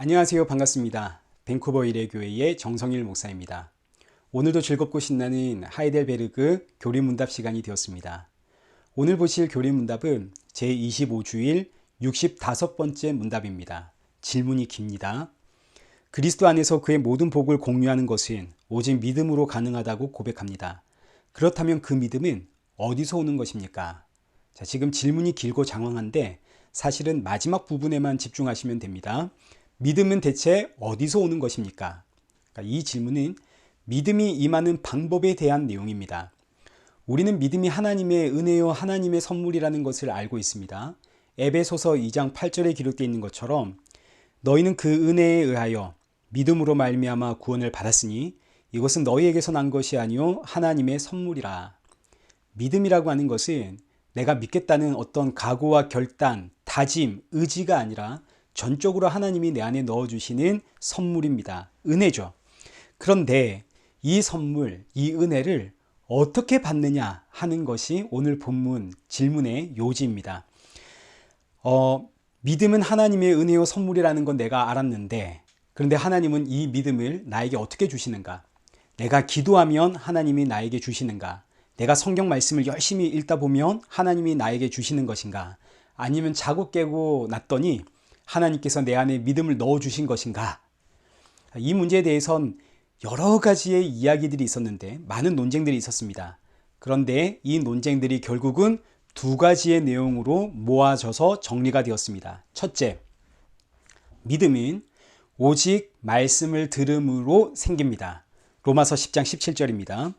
안녕하세요. 반갑습니다. 밴쿠버 일해교회의 정성일 목사입니다. 오늘도 즐겁고 신나는 하이델베르그 교리문답 시간이 되었습니다. 오늘 보실 교리문답은 제25주일 65번째 문답입니다. 질문이 깁니다. 그리스도 안에서 그의 모든 복을 공유하는 것은 오직 믿음으로 가능하다고 고백합니다. 그렇다면 그 믿음은 어디서 오는 것입니까? 자, 지금 질문이 길고 장황한데 사실은 마지막 부분에만 집중하시면 됩니다. 믿음은 대체 어디서 오는 것입니까? 그러니까 이 질문은 믿음이 임하는 방법에 대한 내용입니다. 우리는 믿음이 하나님의 은혜요 하나님의 선물이라는 것을 알고 있습니다. 에베소서 2장 8절에 기록되어 있는 것처럼 너희는 그 은혜에 의하여 믿음으로 말미암아 구원을 받았으니 이것은 너희에게서 난 것이 아니요 하나님의 선물이라. 믿음이라고 하는 것은 내가 믿겠다는 어떤 각오와 결단, 다짐, 의지가 아니라 전적으로 하나님이 내 안에 넣어주시는 선물입니다. 은혜죠. 그런데 이 선물, 이 은혜를 어떻게 받느냐 하는 것이 오늘 본문 질문의 요지입니다. 믿음은 하나님의 은혜요 선물이라는 건 내가 알았는데 그런데 하나님은 이 믿음을 나에게 어떻게 주시는가? 내가 기도하면 하나님이 나에게 주시는가? 내가 성경 말씀을 열심히 읽다 보면 하나님이 나에게 주시는 것인가? 아니면 자고 깨고 났더니 하나님께서 내 안에 믿음을 넣어주신 것인가? 이 문제에 대해선 여러 가지의 이야기들이 있었는데 많은 논쟁들이 있었습니다. 그런데 이 논쟁들이 결국은 두 가지의 내용으로 모아져서 정리가 되었습니다. 첫째, 믿음은 오직 말씀을 들음으로 생깁니다. 로마서 10장 17절입니다.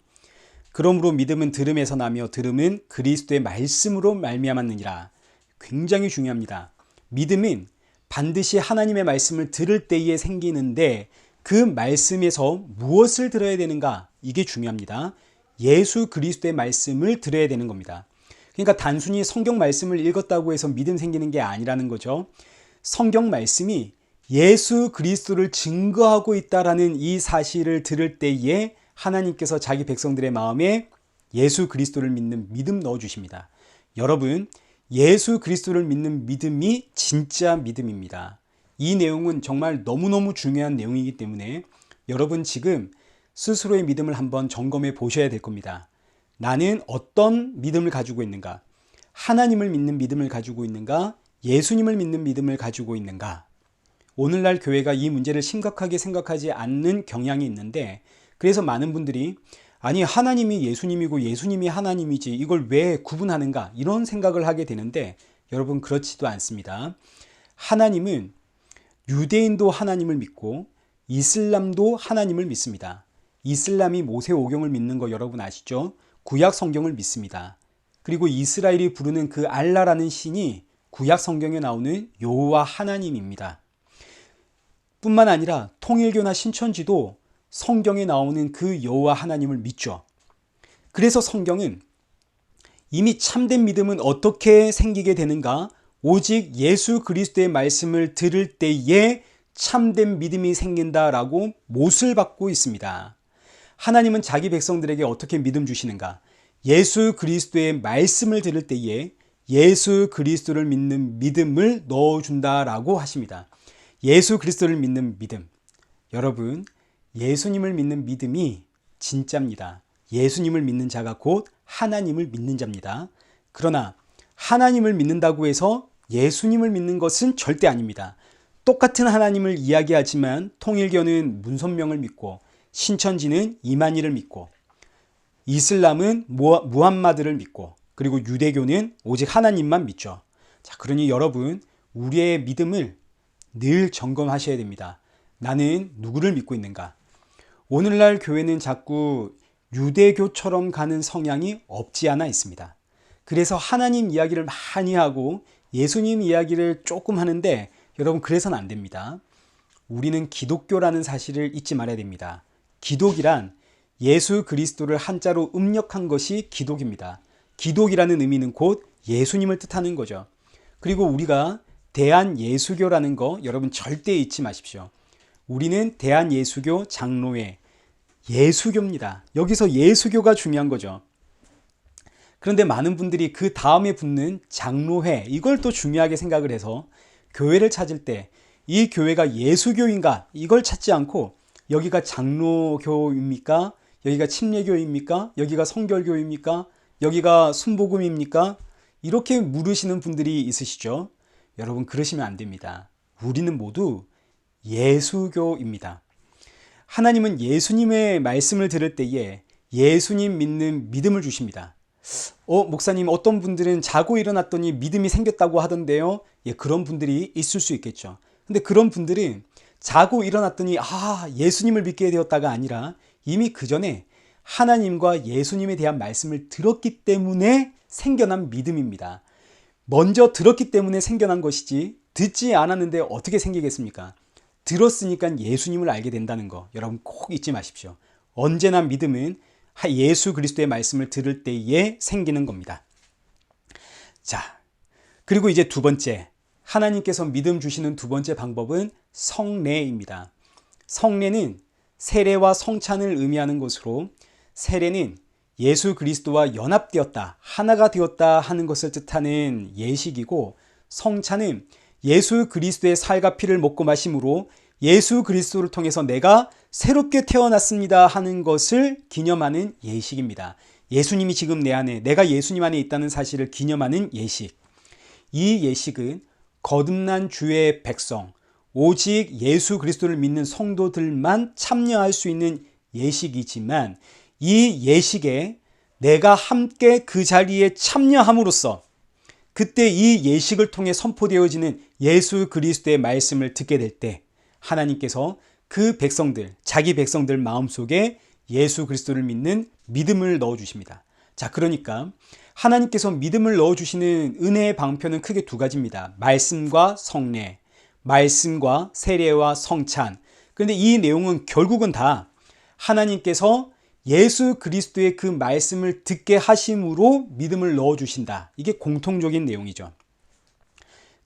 그러므로 믿음은 들음에서 나며 들음은 그리스도의 말씀으로 말미암았느니라. 굉장히 중요합니다. 믿음은 반드시 하나님의 말씀을 들을 때에 생기는데 그 말씀에서 무엇을 들어야 되는가? 이게 중요합니다. 예수 그리스도의 말씀을 들어야 되는 겁니다. 그러니까 단순히 성경 말씀을 읽었다고 해서 믿음 생기는 게 아니라는 거죠. 성경 말씀이 예수 그리스도를 증거하고 있다라는 이 사실을 들을 때에 하나님께서 자기 백성들의 마음에 예수 그리스도를 믿는 믿음 넣어주십니다. 여러분, 예수 그리스도를 믿는 믿음이 진짜 믿음입니다. 이 내용은 정말 너무너무 중요한 내용이기 때문에 여러분 지금 스스로의 믿음을 한번 점검해 보셔야 될 겁니다. 나는 어떤 믿음을 가지고 있는가? 하나님을 믿는 믿음을 가지고 있는가? 예수님을 믿는 믿음을 가지고 있는가? 오늘날 교회가 이 문제를 심각하게 생각하지 않는 경향이 있는데 그래서 많은 분들이 아니 하나님이 예수님이고 예수님이 하나님이지 이걸 왜 구분하는가 이런 생각을 하게 되는데 여러분 그렇지도 않습니다. 하나님은 유대인도 하나님을 믿고 이슬람도 하나님을 믿습니다. 이슬람이 모세오경을 믿는 거 여러분 아시죠? 구약 성경을 믿습니다. 그리고 이스라엘이 부르는 그 알라라는 신이 구약 성경에 나오는 여호와 하나님입니다. 뿐만 아니라 통일교나 신천지도 성경에 나오는 그 여호와 하나님을 믿죠. 그래서 성경은 이미 참된 믿음은 어떻게 생기게 되는가? 오직 예수 그리스도의 말씀을 들을 때에 참된 믿음이 생긴다라고 못을 받고 있습니다. 하나님은 자기 백성들에게 어떻게 믿음 주시는가? 예수 그리스도의 말씀을 들을 때에 예수 그리스도를 믿는 믿음을 넣어준다라고 하십니다. 예수 그리스도를 믿는 믿음. 여러분, 예수님을 믿는 믿음이 진짜입니다. 예수님을 믿는 자가 곧 하나님을 믿는 자입니다. 그러나 하나님을 믿는다고 해서 예수님을 믿는 것은 절대 아닙니다. 똑같은 하나님을 이야기하지만 통일교는 문선명을 믿고 신천지는 이만희를 믿고 이슬람은 무함마드를 믿고 그리고 유대교는 오직 하나님만 믿죠. 자, 그러니 여러분 우리의 믿음을 늘 점검하셔야 됩니다. 나는 누구를 믿고 있는가? 오늘날 교회는 자꾸 유대교처럼 가는 성향이 없지 않아 있습니다. 그래서 하나님 이야기를 많이 하고 예수님 이야기를 조금 하는데 여러분 그래서는 안 됩니다. 우리는 기독교라는 사실을 잊지 말아야 됩니다. 기독이란 예수 그리스도를 한자로 음력한 것이 기독입니다. 기독이라는 의미는 곧 예수님을 뜻하는 거죠. 그리고 우리가 대한예수교라는 거 여러분 절대 잊지 마십시오. 우리는 대한예수교 장로회 예수교입니다. 여기서 예수교가 중요한 거죠. 그런데 많은 분들이 그 다음에 붙는 장로회 이걸 또 중요하게 생각을 해서 교회를 찾을 때 이 교회가 예수교인가 이걸 찾지 않고 여기가 장로교입니까? 여기가 침례교입니까? 여기가 성결교입니까? 여기가 순복음입니까? 이렇게 물으시는 분들이 있으시죠. 여러분 그러시면 안 됩니다. 우리는 모두 예수교입니다. 하나님은 예수님의 말씀을 들을 때에 예수님 믿는 믿음을 주십니다. 목사님 어떤 분들은 자고 일어났더니 믿음이 생겼다고 하던데요. 예, 그런 분들이 있을 수 있겠죠. 근데 그런 분들은 자고 일어났더니 예수님을 믿게 되었다가 아니라 이미 그 전에 하나님과 예수님에 대한 말씀을 들었기 때문에 생겨난 믿음입니다. 먼저 들었기 때문에 생겨난 것이지 듣지 않았는데 어떻게 생기겠습니까? 들었으니까 예수님을 알게 된다는 거 여러분 꼭 잊지 마십시오. 언제나 믿음은 예수 그리스도의 말씀을 들을 때에 생기는 겁니다. 자, 그리고 이제 두 번째, 하나님께서 믿음 주시는 두 번째 방법은 성례입니다. 성례는 세례와 성찬을 의미하는 것으로 세례는 예수 그리스도와 연합되었다, 하나가 되었다 하는 것을 뜻하는 예식이고, 성찬은 예수 그리스도의 살과 피를 먹고 마심으로 예수 그리스도를 통해서 내가 새롭게 태어났습니다 하는 것을 기념하는 예식입니다. 예수님이 지금 내 안에, 내가 예수님 안에 있다는 사실을 기념하는 예식. 이 예식은 거듭난 주의 백성, 오직 예수 그리스도를 믿는 성도들만 참여할 수 있는 예식이지만, 이 예식에 내가 함께 그 자리에 참여함으로써 그때 이 예식을 통해 선포되어지는 예수 그리스도의 말씀을 듣게 될 때 하나님께서 그 백성들, 자기 백성들 마음속에 예수 그리스도를 믿는 믿음을 넣어주십니다. 자, 그러니까 하나님께서 믿음을 넣어주시는 은혜의 방편은 크게 두 가지입니다. 말씀과 성례, 말씀과 세례와 성찬. 그런데 이 내용은 결국은 다 하나님께서 예수 그리스도의 그 말씀을 듣게 하심으로 믿음을 넣어주신다. 이게 공통적인 내용이죠.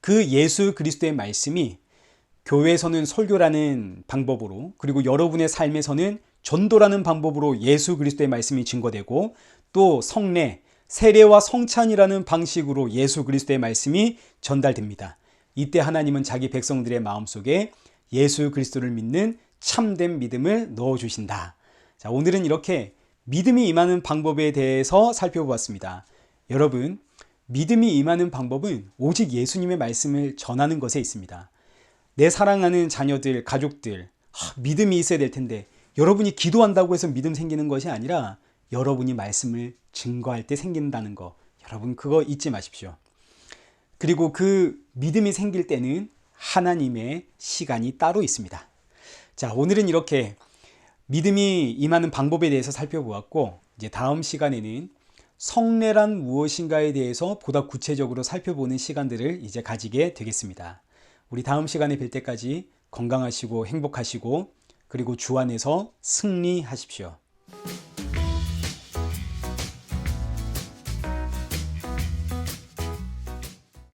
그 예수 그리스도의 말씀이 교회에서는 설교라는 방법으로, 그리고 여러분의 삶에서는 전도라는 방법으로 예수 그리스도의 말씀이 증거되고, 또 성례, 세례와 성찬이라는 방식으로 예수 그리스도의 말씀이 전달됩니다. 이때 하나님은 자기 백성들의 마음속에 예수 그리스도를 믿는 참된 믿음을 넣어주신다. 자, 오늘은 이렇게 믿음이 임하는 방법에 대해서 살펴보았습니다. 여러분, 믿음이 임하는 방법은 오직 예수님의 말씀을 전하는 것에 있습니다. 내 사랑하는 자녀들, 가족들, 믿음이 있어야 될 텐데, 여러분이 기도한다고 해서 믿음 생기는 것이 아니라 여러분이 말씀을 증거할 때 생긴다는 거, 여러분 그거 잊지 마십시오. 그리고 그 믿음이 생길 때는 하나님의 시간이 따로 있습니다. 자, 오늘은 이렇게 믿음이 임하는 방법에 대해서 살펴보았고, 이제 다음 시간에는 성례란 무엇인가에 대해서 보다 구체적으로 살펴보는 시간들을 이제 가지게 되겠습니다. 우리 다음 시간에 뵐 때까지 건강하시고 행복하시고, 그리고 주 안에서 승리하십시오.